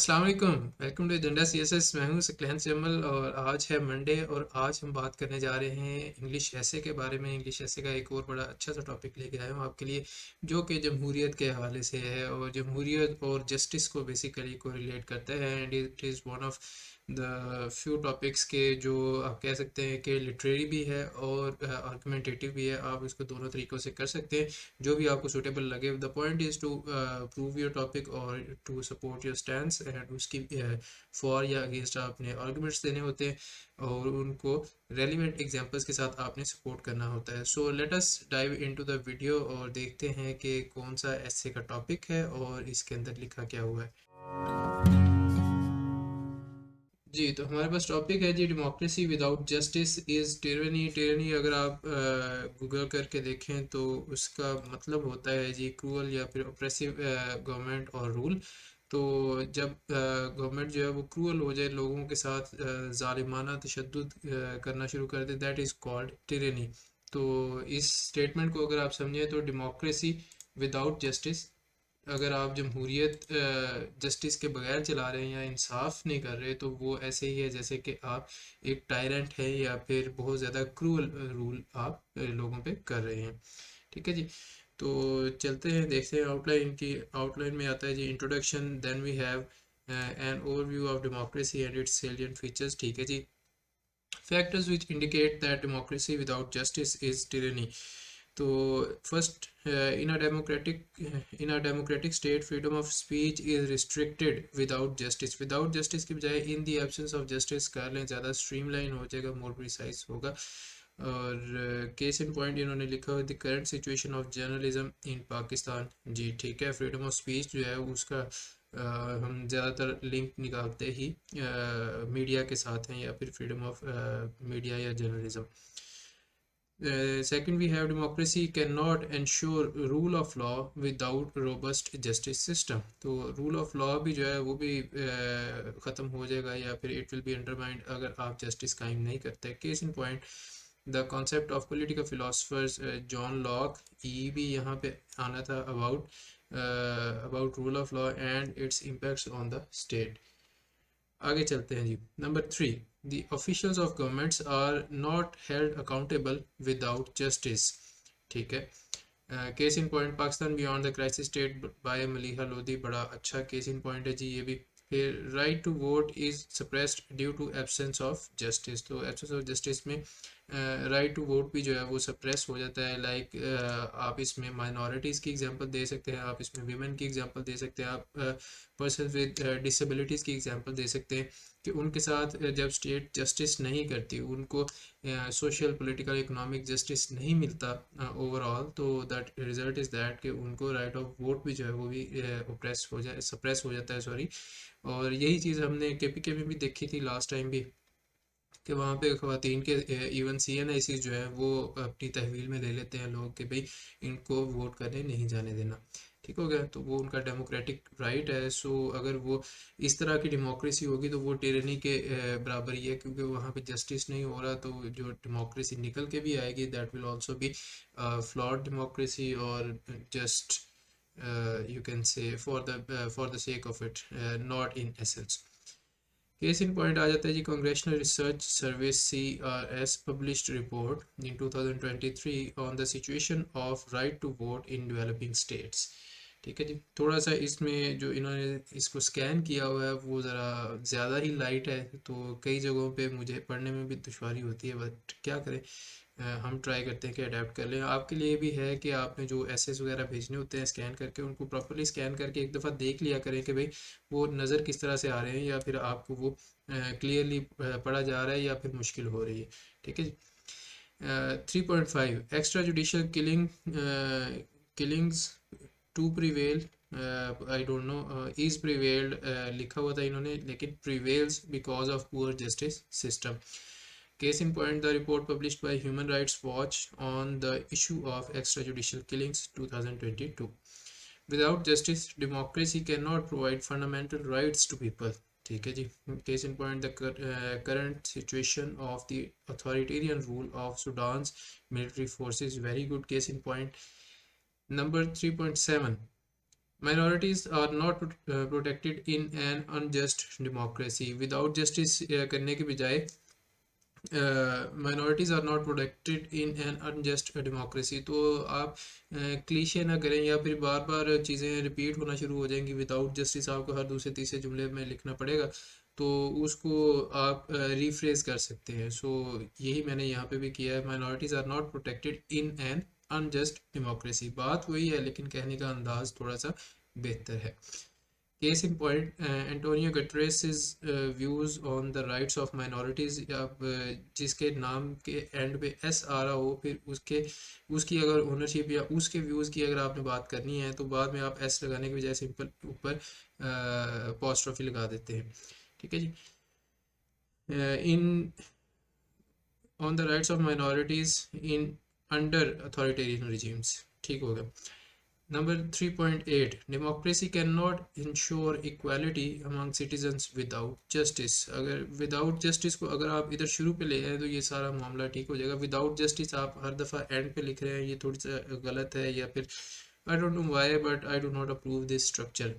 अस्सलाम वालेकुम। Welcome to agenda CSS. मैं हूं सकलैन जमल और आज है मंडे और आज हम बात करने जा रहे हैं इंग्लिश ऐसे के बारे में। इंग्लिश ऐसे का एक और बड़ा अच्छा सा टॉपिक लेके आया हूं आपके लिए, जो कि जमहूरियत के हवाले से है और जमहूरियत और जस्टिस को बेसिकली को रिलेट करता है। And it is one of the few topics के जो आप कह सकते हैं कि लिटरेरी भी है और आर्गुमेंटेटिव भी है। आप इसको दोनों तरीक़ों से कर सकते हैं, जो भी आपको सूटेबल लगे। The point is to prove your topic और to support your stands and उसकी फॉर या अगेंस्ट आपने आर्गुमेंट्स देने होते हैं और उनको रेलिवेंट एग्जांपल्स के साथ आपने सपोर्ट करना होता है। So let us dive into the video और देखते हैं कि कौन सा ऐसे का टॉपिक है और इसके अंदर लिखा क्या हुआ है। जी, तो हमारे पास टॉपिक है जी, democracy without justice is tyranny. Tyranny अगर आप गूगल करके देखें तो उसका मतलब होता है जी क्रूअल या फिर ऑप्रेसिव गवर्नमेंट और रूल। तो जब गवर्नमेंट जो है वो क्रूअल हो जाए, लोगों के साथ जालिमाना तशद्दुद करना शुरू कर दे, दैट इज़ कॉल्ड टिरनी। तो इस स्टेटमेंट को अगर आप समझें तो डेमोक्रेसी विदाउट जस्टिस, अगर आप जमहूरियत जस्टिस के बगैर चला रहे हैं या इंसाफ नहीं कर रहे, तो वो ऐसे ही है जैसे कि आप एक टायरेंट है या फिर बहुत ज़्यादा क्रूअल रूल आप लोगों पे कर रहे हैं। ठीक है जी। तो चलते हैं, देखते हैं आउटलाइन की। आउटलाइन में आता है जी introduction, then we have an overview of democracy and its salient features. ठीक है जी। Factors which indicate that democracy without justice is tyranny. तो first, in a democratic state freedom of speech is restricted without justice. Without justice की बजाय in the absence of justice कर लें, ज़्यादा streamline हो जाएगा, मोर प्रिसाइज होगा। और केस इन पॉइंट इन्होंने लिखा हुआ the current situation of journalism in Pakistan. जी ठीक है, फ्रीडम ऑफ स्पीच जो है उसका हम ज़्यादातर लिंक निकालते ही मीडिया के साथ हैं या फिर फ्रीडम ऑफ मीडिया या journalism. Second, we have democracy cannot ensure rule of law without robust justice system. तो rule of law भी जो है वो भी ख़त्म हो जाएगा या फिर it will be undermined अगर आप justice कायम नहीं करते। Case in point, the concept of political philosophers John Locke, ये भी यहाँ पे आना था about rule of law and its impacts on the state। आगे चलते हैं जी। Number 3, the officials of governments are not held accountable without justice. ठीक है। Case in point, Pakistan beyond the crisis state by Maleeha Lodhi, बड़ा अच्छा केस इन पॉइंट है जी ये भी। फिर right to vote is suppressed due to absence of justice. तो absence of justice में राइट टू वोट भी जो है वो सप्रेस हो जाता है। लाइक आप इसमें माइनॉरिटीज़ की एग्जांपल दे सकते हैं, आप इसमें वीमेन की एग्जांपल दे सकते हैं, आप पर्सन विद डिसेबिलिटीज़ की एग्जांपल दे सकते हैं कि उनके साथ जब स्टेट जस्टिस नहीं करती, उनको सोशल पॉलिटिकल इकोनॉमिक जस्टिस नहीं मिलता ओवरऑल, तो दैट रिजल्ट इज़ दैट कि उनको राइट ऑफ वोट भी जो है वो भी ओप्रेस हो जाए, सप्रेस हो जाता है, सॉरी। और यही चीज़ हमने केपीके में भी देखी थी लास्ट टाइम भी, कि वहाँ पे ख़वातीन के इवन CNIC जो है वो अपनी तहवील में ले लेते हैं लोग कि भाई इनको वोट करने नहीं जाने देना। ठीक हो गया, तो वो उनका डेमोक्रेटिक राइट है। सो अगर वो इस तरह की डेमोक्रेसी होगी तो वो टिरनी के बराबर ही है, क्योंकि वहाँ पे जस्टिस नहीं हो रहा, तो जो डेमोक्रेसी निकल के भी आएगी that will also be flawed democracy और just you can say for the sake of it, not in essence। Case in point आ जाता है जी, Congressional Research Service CRS published report in 2023 on the situation of right to vote in developing states. ठीक है जी। थोड़ा सा इसमें जो इन्होंने इसको स्कैन किया हुआ है वो ज़रा ज़्यादा ही लाइट है, तो कई जगहों पे मुझे पढ़ने में भी दुश्वारी होती है, बट क्या करें, हम ट्राई करते हैं कि अडेप्ट कर लें। आपके लिए भी है कि आपने जो एसेस वगैरह भेजने होते हैं स्कैन करके, उनको प्रॉपर्ली स्कैन करके एक दफ़ा देख लिया करें कि भाई वो नज़र किस तरह से आ रहे हैं या फिर आपको वो क्लियरली पढ़ा जा रहा है या फिर मुश्किल हो रही है। ठीक है जी। 3.5, extra judicial killings to prevail, I don't know is prevailed लिखा हुआ था इन्होंने, लेकिन prevails because of poor justice system. Case in point, the report published by Human Rights Watch on the issue of extrajudicial killings 2022। Without justice, democracy cannot provide fundamental rights to people। ठीक है जी। Case in point, the current situation of the authoritarian rule of Sudan's military forces, very good case in point। Number 3.7, minorities are not protected in an unjust democracy. Without justice करने के बजाय minorities are not protected in an unjust democracy. तो आप cliché ना करें या फिर बार बार चीज़ें रिपीट होना शुरू हो जाएंगी. विदाउट जस्टिस आपको हर दूसरे तीसरे जुमले में लिखना पड़ेगा, तो उसको आप रीफ्रेज कर सकते हैं. सो यही मैंने यहाँ पे भी किया है. Minorities are not protected in an unjust democracy. बात वही है लेकिन कहने का अंदाज थोड़ा सा बेहतर है. Case in point, Antonio Guterres' views on the rights of minorities. अब जिसके नाम के एंड पे एस आ रहा हो, फिर उसकी अगर ओनरशिप या उसके व्यूज़ की अगर आपने बात करनी है तो बाद में आप एस लगाने के बजाय सिंपल ऊपर अपॉस्ट्रोफी लगा देते हैं. ठीक है जी. In on the rights of minorities in under authoritarian regimes. ठीक होगा. Number 3.8, democracy cannot ensure equality among citizens without justice. अगर without justice को अगर आप इधर शुरू पे ले आए तो ये सारा मामला ठीक हो जाएगा. without justice आप हर दफ़ा एंड पे लिख रहे हैं, ये थोड़ी सा गलत है. या फिर I don't know why but I do not approve this structure.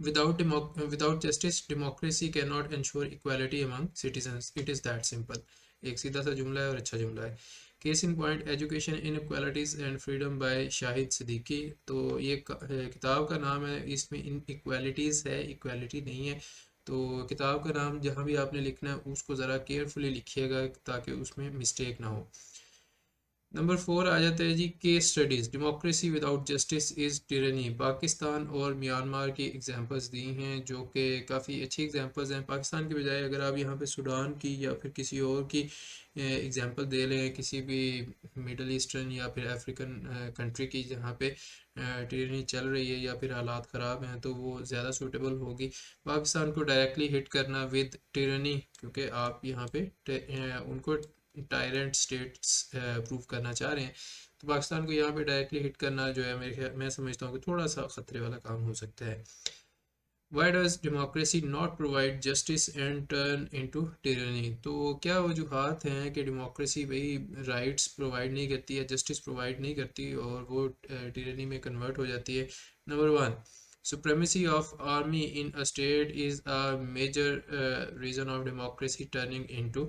Without justice democracy cannot ensure equality among citizens. It is that simple. एक सीधा सा जुमला है और अच्छा जुमला है. Case in point, education inequalities and freedom bye Shahid Siddiqui. तो ये किताब का नाम है, इसमें इनइक्वालिटीज़ है, इक्वालिटी नहीं है. तो किताब का नाम जहाँ भी आपने लिखना है उसको ज़रा केयरफुली लिखिएगा ताकि उसमें मिस्टेक ना हो. नंबर 4 आ जाता है जी, case studies. Democracy without justice is tyranny. Pakistan और म्यांमार की एग्जांपल्स दी हैं जो कि काफ़ी अच्छी एग्जांपल्स हैं. पाकिस्तान के बजाय अगर आप यहाँ पे सूडान की या फिर किसी और की एग्जांपल दे लें, किसी भी मिडल ईस्टर्न या फिर अफ्रीकन कंट्री की जहाँ पे टिरनी चल रही है या फिर हालात ख़राब हैं, तो वो ज़्यादा सूटेबल होगी. पाकिस्तान को डायरेक्टली हिट करना विद टिरनी, क्योंकि आप यहाँ पे उनको टायरेंट स्टेट्स प्रूव करना चाह रहे हैं, तो पाकिस्तान को यहाँ पे डायरेक्टली हिट करना जो है मैं समझता हूँ कि थोड़ा सा खतरे वाला काम हो सकता है. Why does democracy not provide justice and turn into tyranny? तो क्या वजूहात हैं कि डेमोक्रेसी भाई राइट्स प्रोवाइड नहीं करती है, जस्टिस प्रोवाइड नहीं करती और वो टिरनी में कन्वर्ट हो जाती है. Number 1, supremacy of army in a state is a major reason of democracy turning into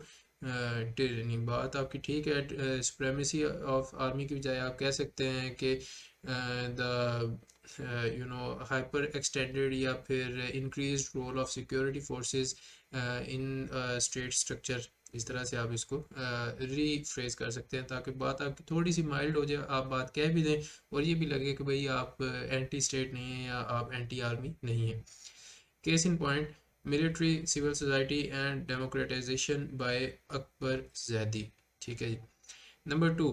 tyranny. बात आपकी ठीक है. supremacy of army की बजाय आप कह सकते हैं कि द हाइपर एक्सटेंडेड या फिर increased role of security forces in state structure. इस तरह से आप इसको रीफ्रेज कर सकते हैं ताकि बात आपकी थोड़ी सी माइल्ड हो जाए, आप बात कह भी दें और ये भी लगे कि भाई आप एंटी स्टेट नहीं हैं या आप एंटी आर्मी नहीं हैं. Case in point, military, civil society and democratization by Akbar Zaidi. ठीक है जी. Number 2,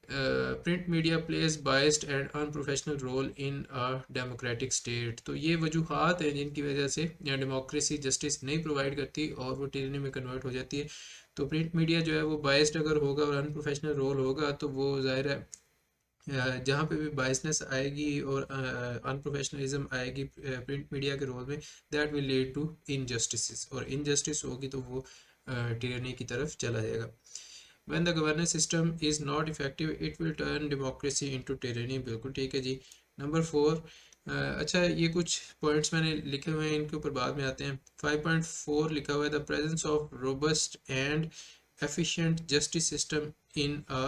print media plays biased and unprofessional role in a democratic state. तो ये वजूहात हैं जिनकी वजह से डेमोक्रेसी जस्टिस नहीं प्रोवाइड करती और वो टिरनी में कन्वर्ट हो जाती है. तो प्रिंट मीडिया जो है वो बायस्ड अगर होगा और अनप्रोफेशनल रोल होगा तो वो ज़ाहिर है जहाँ पे भी बायसनेस आएगी और अनप्रोफेशनलिज्म आएगी प्रिंट मीडिया के रोल में, that will lead to injustice, और इनजस्टिस होगी तो वो टिरनी की तरफ चला जाएगा. When the governance system is not effective, it will turn democracy into tyranny. बिल्कुल ठीक है जी. नंबर 4, अच्छा ये कुछ पॉइंट्स मैंने लिखे हुए हैं, इनके ऊपर बाद में आते हैं. 5.4 लिखा हुआ है, the presence of robust and efficient justice system in a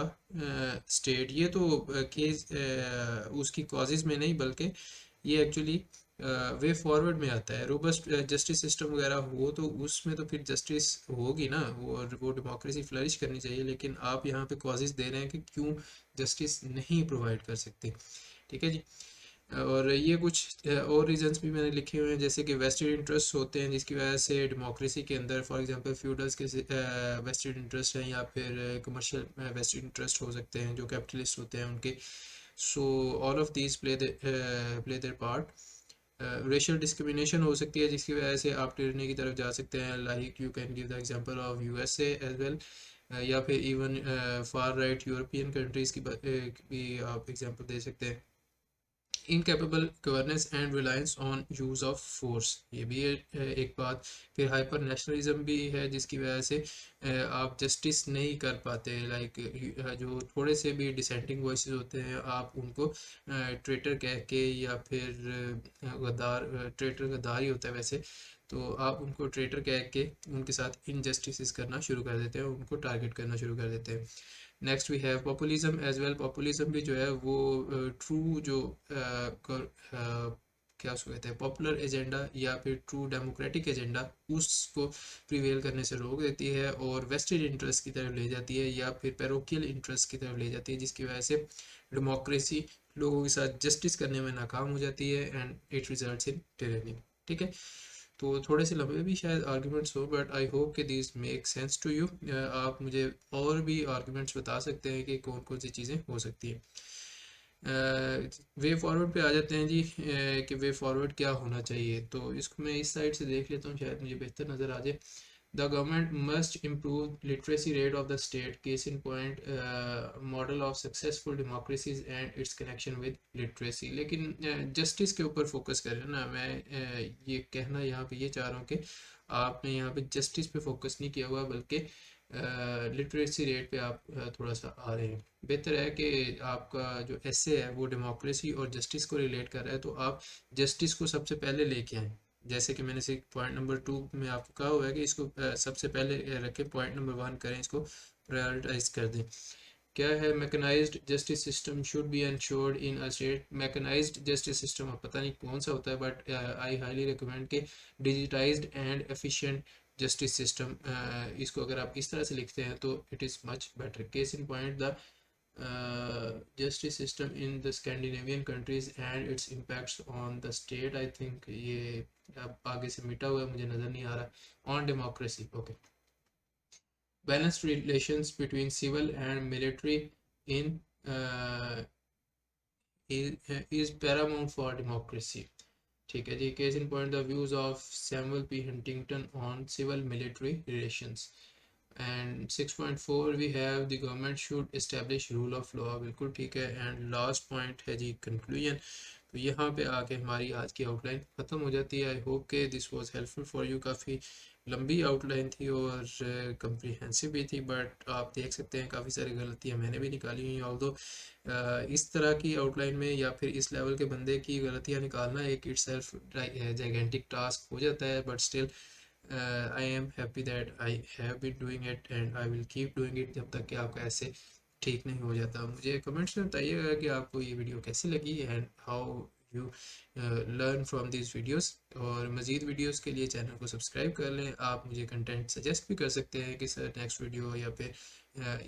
state. ये तो केस उसकी कॉजेज में नहीं बल्कि ये एक्चुअली वे फॉरवर्ड में आता है. रोबस्ट जस्टिस सिस्टम वगैरह हो तो उसमें तो फिर जस्टिस होगी ना, वो डेमोक्रेसी फ्लरिश करनी चाहिए. लेकिन आप यहाँ पे कॉजेज दे रहे हैं कि क्यों जस्टिस नहीं प्रोवाइड कर सकते. ठीक है जी. और ये कुछ और रीजंस भी मैंने लिखे हुए हैं, जैसे कि वेस्टेड इंटरेस्ट होते हैं जिसकी वजह से डेमोक्रेसी के अंदर फॉर एग्जांपल फ्यूडल्स के वेस्टेड इंटरेस्ट हैं या फिर कमर्शियल वेस्टेड इंटरेस्ट हो सकते हैं जो कैपिटलिस्ट होते हैं उनके. So all of these play there part. Racial discrimination हो सकती है जिसकी वजह से आप टिरनी की तरफ जा सकते हैं. Like you can give the example of USA as well, या फिर even far right European countries की भी आप एग्जांपल दे सकते हैं. Incapable governance and reliance on use of force, ये भी एक बात। फिर हाइपर नेशनलिज्म भी है जिसकी वजह से आप जस्टिस नहीं कर पाते, लाइक जो थोड़े से भी डिसेंटिंग वॉइसेस होते हैं आप उनको ट्रेटर कह के या फिर गद्दार, ट्रेटर गद्दार ही होता है वैसे, तो आप उनको ट्रेटर कह के उनके साथ इनजस्टिस करना शुरू कर देते हैं, उनको टारगेट करना शुरू कर देते हैं। Next we have populism as well. Populism भी जो है वो ट्रू जो क्या उसको कहते हैं पॉपुलर एजेंडा या फिर ट्रू डेमोक्रेटिक एजेंडा उसको प्रिवेल करने से रोक देती है और वेस्टेड इंटरेस्ट की तरफ ले जाती है या फिर पैरोकियल इंटरेस्ट की तरफ ले जाती है, जिसकी वजह से डेमोक्रेसी लोगों के साथ जस्टिस करने में नाकाम हो जाती है and it results in tyranny. ठीक है, तो थोड़े से लंबे भी शायद आर्ग्यूमेंट्स हो बट आई होप कि this make sense to you. आप मुझे और भी आर्ग्यूमेंट्स बता सकते हैं कि कौन कौन सी चीज़ें हो सकती हैं। वे फॉरवर्ड पे आ जाते हैं जी, कि वे फॉरवर्ड क्या होना चाहिए, तो इसको मैं इस साइड से देख लेता हूँ, शायद मुझे बेहतर नज़र आ जाए। The government must improve literacy rate of the state. Case in point, model of successful democracies and its connection with literacy. लेकिन जस्टिस के ऊपर फोकस करें ना, मैं ये कहना यहाँ पे ये चाह रहा हूँ कि आपने यहाँ पे जस्टिस पे फोकस नहीं किया हुआ बल्कि लिटरेसी रेट पे आप थोड़ा सा आ रहे हैं। बेहतर है कि आपका जो एसे है वो डेमोक्रेसी और जस्टिस को रिलेट कर रहा है, तो आप जस्टिस को सबसे पहले लेके आएँ। जैसे कि मैंने से पॉइंट नंबर 2 में आपको कहा हुआ है कि इसको सबसे पहले रखें, पॉइंट नंबर 1 करें, इसको प्रायोरिटाइज कर दें। क्या है, mechanized justice system should be ensured in a state. Mechanized justice system अब पता नहीं कौन सा होता है बट आई हाईली रिकमेंड के digitized and efficient justice system, इसको अगर आप इस तरह से लिखते हैं तो it is much better. Case in point the justice system in the Scandinavian countries and its impacts on the state। I think ये अब आगे से मिटा हुआ है, मुझे नज़र नहीं आ रहा। on democracy, okay, balanced relations between civil and military in uh, is paramount for democracy। ठीक है जी। Case in point the views of Samuel P Huntington on civil military relations. And 6.4 we have the government should establish rule of law, बिल्कुल ठीक है। And last point है जी conclusion. तो यहाँ पे आके हमारी आज की आउटलाइन ख़त्म हो जाती है। आई होप के this was helpful for you. काफ़ी लंबी आउटलाइन थी और कंप्रीहेंसिव भी थी, बट आप देख सकते हैं काफ़ी सारी गलतियाँ मैंने भी निकाली हुई हैं। ऑल्दो इस तरह की आउटलाइन में या फिर इस लेवल के बंदे की गलतियाँ निकालना एक इटसेल्फ जाइगेंटिक टास्क हो जाता है, but still I am happy that I have been doing it and I will keep doing it जब तक कि आपका ऐसे ठीक नहीं हो जाता। मुझे कमेंट्स में बताइएगा कि आपको ये वीडियो कैसी लगी and how you learn from this videos. और मज़ीद वीडियोस के लिए चैनल को सब्सक्राइब कर लें। आप मुझे कंटेंट सजेस्ट भी कर सकते हैं कि सर नेक्स्ट वीडियो या फिर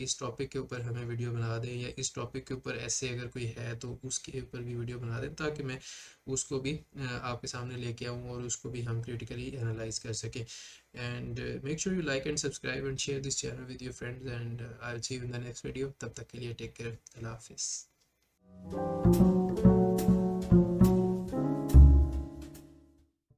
इस टॉपिक के ऊपर हमें वीडियो बना दें, या इस टॉपिक के ऊपर ऐसे अगर कोई है तो उसके ऊपर भी वीडियो बना दें, ताकि मैं उसको भी आपके सामने लेके आऊँ और उसको भी हम क्रिटिकली एनालाइज कर सकें। And make sure you like and subscribe and share this channel with your friends and I will see you in the next video. तब तक के लिए टेक केयर, अल्लाह हाफिज़।